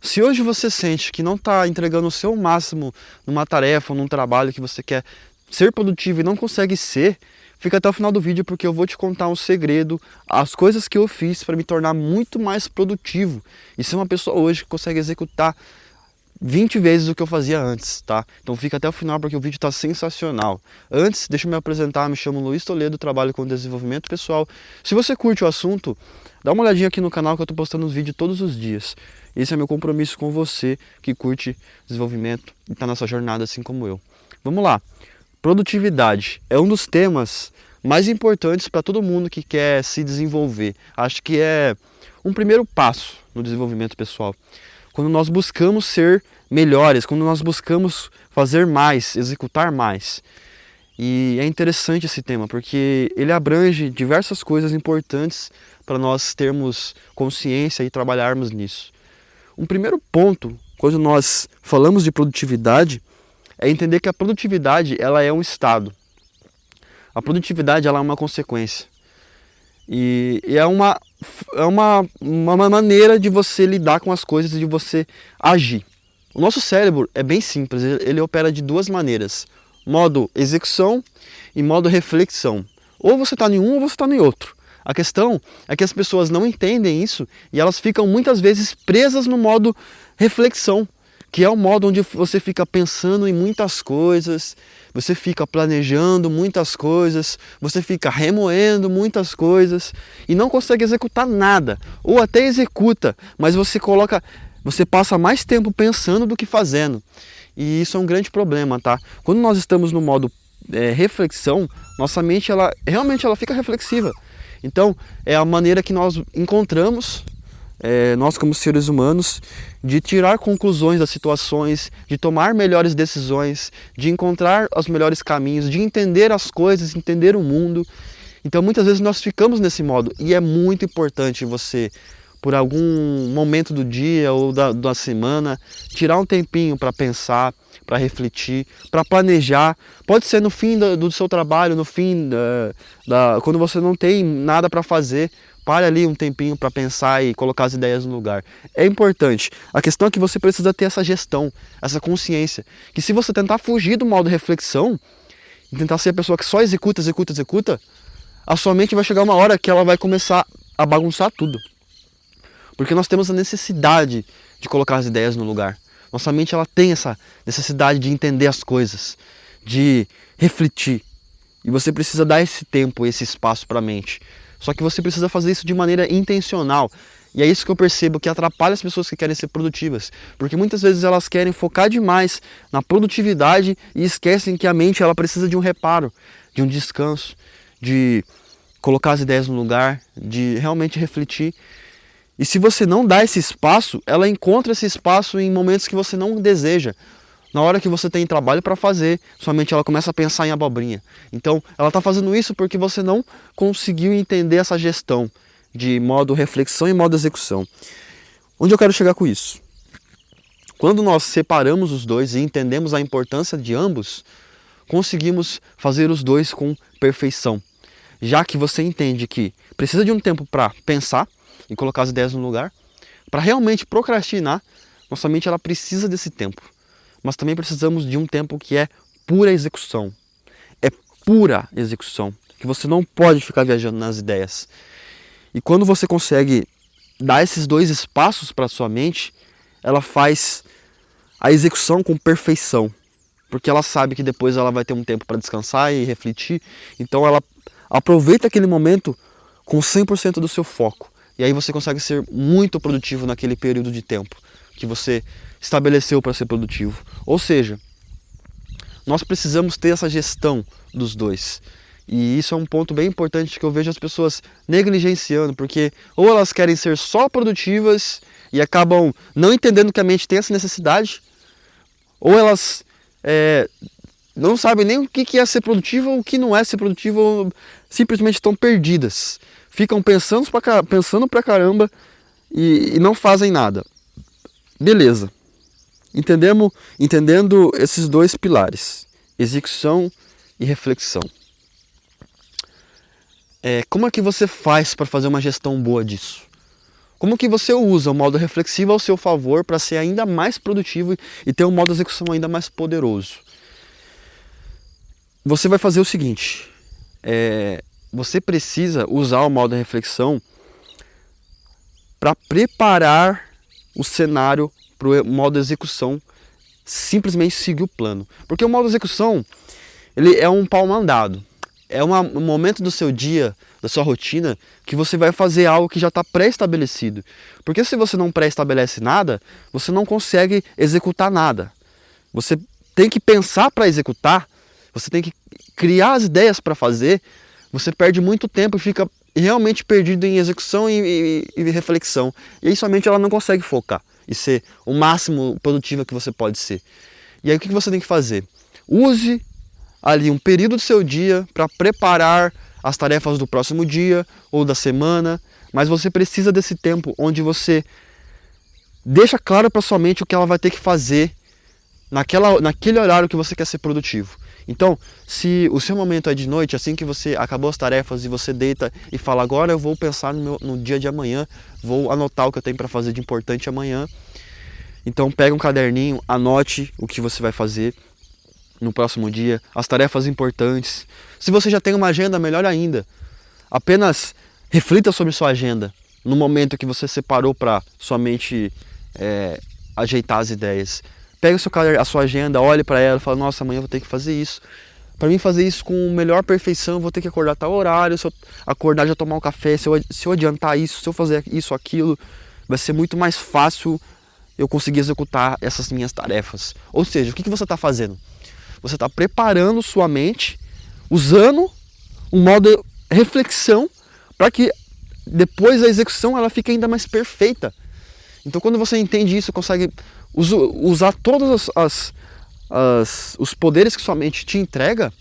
Se hoje você sente que não está entregando o seu máximo numa tarefa ou num trabalho que você quer ser produtivo e não consegue ser, fica até o final do vídeo porque eu vou te contar um segredo, as coisas que eu fiz para me tornar muito mais produtivo e ser uma pessoa hoje que consegue executar 20 vezes o que eu fazia antes, tá? Então fica até o final porque o vídeo está sensacional. Antes, deixa eu me apresentar, me chamo Luiz Toledo, trabalho com desenvolvimento pessoal. Se você curte o assunto, dá uma olhadinha aqui no canal que eu estou postando os vídeos todos os dias. Esse é meu compromisso com você que curte desenvolvimento e está nessa jornada assim como eu. Vamos lá. Produtividade é um dos temas mais importantes para todo mundo que quer se desenvolver. Acho que é um primeiro passo no desenvolvimento pessoal. Quando nós buscamos ser melhores, quando nós buscamos fazer mais, executar mais. E é interessante esse tema, porque ele abrange diversas coisas importantes para nós termos consciência e trabalharmos nisso. Um primeiro ponto, quando nós falamos de produtividade, é entender que a produtividade ela é um estado. A produtividade ela é uma consequência. E é uma maneira de você lidar com as coisas e de você agir. O nosso cérebro é bem simples, ele opera de duas maneiras. Modo execução e modo reflexão. Ou você está em um ou você está em outro. A questão é que as pessoas não entendem isso e elas ficam muitas vezes presas no modo reflexão, que é o modo onde você fica pensando em muitas coisas, você fica planejando muitas coisas, você fica remoendo muitas coisas e não consegue executar nada, ou até executa, mas você passa mais tempo pensando do que fazendo. E isso é um grande problema, tá? Quando nós estamos no modo reflexão, nossa mente realmente fica reflexiva. Então, é a maneira que nós encontramos, nós como seres humanos, de tirar conclusões das situações, de tomar melhores decisões, de encontrar os melhores caminhos, de entender as coisas, entender o mundo. Então, muitas vezes nós ficamos nesse modo e é muito importante você, por algum momento do dia ou da semana, tirar um tempinho para pensar, para refletir, para planejar. Pode ser no fim do seu trabalho, no fim quando você não tem nada para fazer. Pare ali um tempinho para pensar e colocar as ideias no lugar. É importante. A questão é que você precisa ter essa gestão, essa consciência. Que se você tentar fugir do modo reflexão, e tentar ser a pessoa que só executa, a sua mente vai chegar uma hora que ela vai começar a bagunçar tudo. Porque nós temos a necessidade de colocar as ideias no lugar. Nossa mente ela tem essa necessidade de entender as coisas, de refletir. E você precisa dar esse tempo, esse espaço para a mente. Só que você precisa fazer isso de maneira intencional. E é isso que eu percebo que atrapalha as pessoas que querem ser produtivas. Porque muitas vezes elas querem focar demais na produtividade e esquecem que a mente ela precisa de um reparo, de um descanso, de colocar as ideias no lugar, de realmente refletir. E se você não dá esse espaço, ela encontra esse espaço em momentos que você não deseja. Na hora que você tem trabalho para fazer, sua mente ela começa a pensar em abobrinha. Então, ela está fazendo isso porque você não conseguiu entender essa gestão de modo reflexão e modo execução. Onde eu quero chegar com isso? Quando nós separamos os dois e entendemos a importância de ambos, conseguimos fazer os dois com perfeição. Já que você entende que precisa de um tempo para pensar e colocar as ideias no lugar, para realmente procrastinar, nossa mente ela precisa desse tempo. Mas também precisamos de um tempo que é pura execução. É pura execução, que você não pode ficar viajando nas ideias. E quando você consegue dar esses dois espaços para a sua mente, ela faz a execução com perfeição. Porque ela sabe que depois ela vai ter um tempo para descansar e refletir. Então ela aproveita aquele momento com 100% do seu foco. E aí você consegue ser muito produtivo naquele período de tempo que você estabeleceu para ser produtivo. Ou seja, nós precisamos ter essa gestão dos dois. E isso é um ponto bem importante que eu vejo as pessoas negligenciando, porque ou elas querem ser só produtivas e acabam não entendendo que a mente tem essa necessidade, ou elas não sabem nem o que é ser produtivo ou o que não é ser produtivo, ou simplesmente estão perdidas. Ficam pensando pra caramba e não fazem nada. Beleza. Entendendo esses dois pilares, execução e reflexão. Como é que você faz para fazer uma gestão boa disso? Como que você usa o modo reflexivo ao seu favor para ser ainda mais produtivo e ter um modo de execução ainda mais poderoso? Você vai fazer o seguinte, você precisa usar o modo reflexão para preparar o cenário para o modo execução, simplesmente seguir o plano. Porque o modo execução, ele é um pau mandado. É um momento do seu dia, da sua rotina, que você vai fazer algo que já está pré-estabelecido. Porque se você não pré-estabelece nada, você não consegue executar nada. Você tem que pensar para executar, você tem que criar as ideias para fazer, você perde muito tempo e fica realmente perdido em execução e reflexão. E aí somente ela não consegue focar e ser o máximo produtiva que você pode ser. E aí o que você tem que fazer? Use ali um período do seu dia para preparar as tarefas do próximo dia ou da semana, mas você precisa desse tempo onde você deixa claro para sua mente o que ela vai ter que fazer naquele horário que você quer ser produtivo. Então, se o seu momento é de noite, assim que você acabou as tarefas e você deita e fala, agora eu vou pensar no dia de amanhã, vou anotar o que eu tenho para fazer de importante amanhã. Então pega um caderninho, anote o que você vai fazer no próximo dia, as tarefas importantes. Se você já tem uma agenda, melhor ainda. Apenas reflita sobre sua agenda no momento que você separou para somente ajeitar as ideias. Pega a sua agenda, olhe para ela e fala, nossa, amanhã eu vou ter que fazer isso. Para mim fazer isso com melhor perfeição, eu vou ter que acordar a tal horário. Se eu acordar já tomar um café, se eu adiantar isso, se eu fazer isso, aquilo, vai ser muito mais fácil eu conseguir executar essas minhas tarefas. Ou seja, o que você está fazendo? Você está preparando sua mente, usando um modo reflexão, para que depois a execução ela fique ainda mais perfeita. Então quando você entende isso, consegue usar todos os poderes que sua mente te entrega,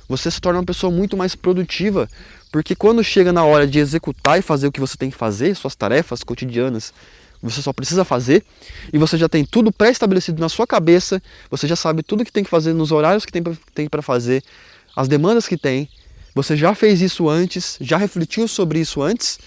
você se torna uma pessoa muito mais produtiva, porque quando chega na hora de executar e fazer o que você tem que fazer, suas tarefas cotidianas, você só precisa fazer, e você já tem tudo pré-estabelecido na sua cabeça, você já sabe tudo que tem que fazer nos horários que tem para fazer, as demandas que tem, você já fez isso antes, já refletiu sobre isso antes,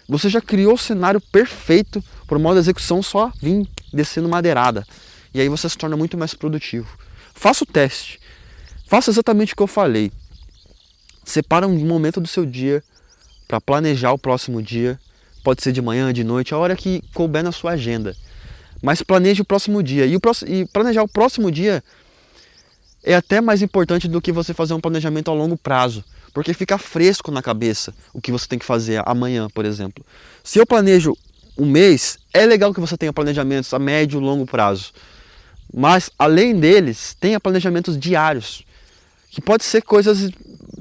você já criou o cenário perfeito para o modo de execução só vir descendo madeirada. E aí você se torna muito mais produtivo. Faça o teste. Faça exatamente o que eu falei. Separa um momento do seu dia para planejar o próximo dia. Pode ser de manhã, de noite, a hora que couber na sua agenda. Mas planeje o próximo dia. E planejar o próximo dia é até mais importante do que você fazer um planejamento a longo prazo. Porque fica fresco na cabeça o que você tem que fazer amanhã, por exemplo. Se eu planejo um mês, é legal que você tenha planejamentos a médio e longo prazo. Mas, além deles, tenha planejamentos diários. Que pode ser coisas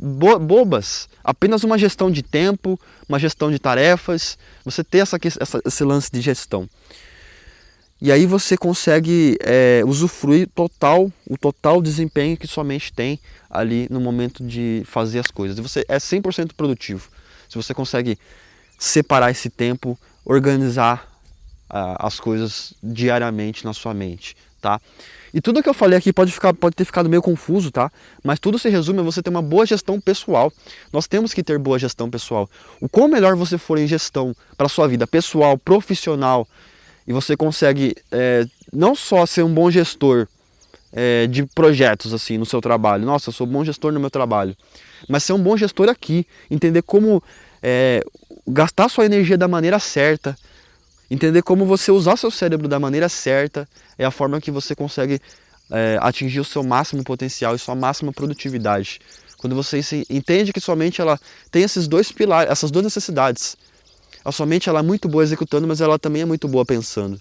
bobas. Apenas uma gestão de tempo, uma gestão de tarefas. Você ter esse lance de gestão. E aí você consegue usufruir o total desempenho que sua mente tem ali no momento de fazer as coisas. E você é 100% produtivo. Se você consegue separar esse tempo, organizar as coisas diariamente na sua mente, tá? E tudo que eu falei aqui pode ter ficado meio confuso, tá? Mas tudo se resume a você ter uma boa gestão pessoal. Nós temos que ter boa gestão pessoal. O quão melhor você for em gestão para a sua vida pessoal, profissional, e você consegue não só ser um bom gestor de projetos assim no seu trabalho, nossa, eu sou um bom gestor no meu trabalho, mas ser um bom gestor aqui, entender como gastar sua energia da maneira certa, entender como você usar seu cérebro da maneira certa, é a forma que você consegue atingir o seu máximo potencial e sua máxima produtividade. Quando você entende que sua mente ela tem esses dois pilares, essas duas necessidades. A sua mente ela é muito boa executando, mas ela também é muito boa pensando.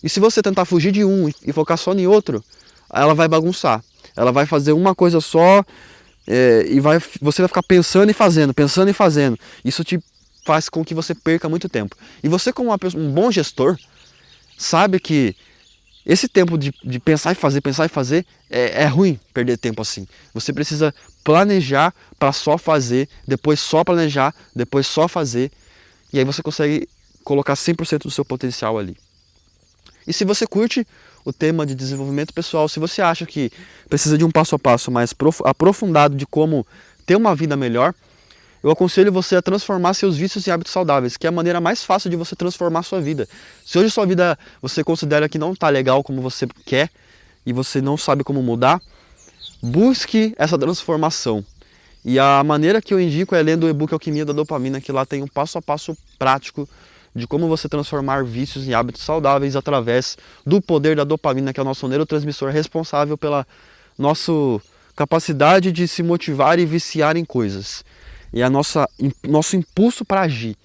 E se você tentar fugir de um e focar só em outro, ela vai bagunçar. Ela vai fazer uma coisa só e você vai ficar pensando e fazendo. Isso te faz com que você perca muito tempo. E você, como um bom gestor, sabe que esse tempo de pensar e fazer, é ruim perder tempo assim. Você precisa planejar para só fazer, depois só planejar, depois só fazer. E aí você consegue colocar 100% do seu potencial ali. E se você curte o tema de desenvolvimento pessoal, se você acha que precisa de um passo a passo mais aprofundado de como ter uma vida melhor, Eu aconselho você a transformar seus vícios em hábitos saudáveis, que é a maneira mais fácil de você transformar a sua vida. Se hoje sua vida você considera que não está legal como você quer e você não sabe como mudar, busque essa transformação. E a maneira que eu indico é lendo o e-book Alquimia da Dopamina, que lá tem um passo a passo prático de como você transformar vícios em hábitos saudáveis através do poder da dopamina, que é o nosso neurotransmissor responsável pela nossa capacidade de se motivar e viciar em coisas. E é nosso impulso para agir.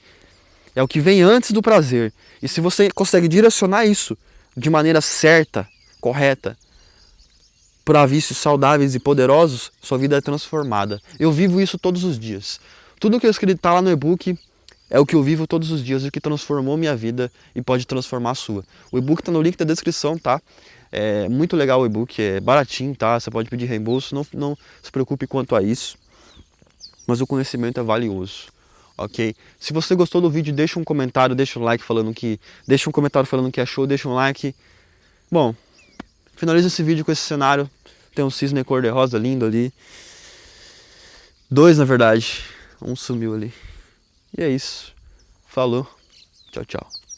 É o que vem antes do prazer. E se você consegue direcionar isso de maneira certa, correta, para vícios saudáveis e poderosos, sua vida é transformada. Eu vivo isso todos os dias. Tudo que eu escrevi está lá no e-book é o que eu vivo todos os dias, o que transformou minha vida e pode transformar a sua. O e-book está no link da descrição, tá? É muito legal o e-book, é baratinho, tá? Você pode pedir reembolso, não se preocupe quanto a isso. Mas o conhecimento é valioso, ok? Se você gostou do vídeo, deixa um comentário, deixa um like falando que... Deixa um comentário falando que achou, deixa um like. Bom, finaliza esse vídeo com esse cenário. Tem um cisne cor-de-rosa lindo ali. 2, na verdade. Um sumiu ali. E é isso. Falou. Tchau, tchau.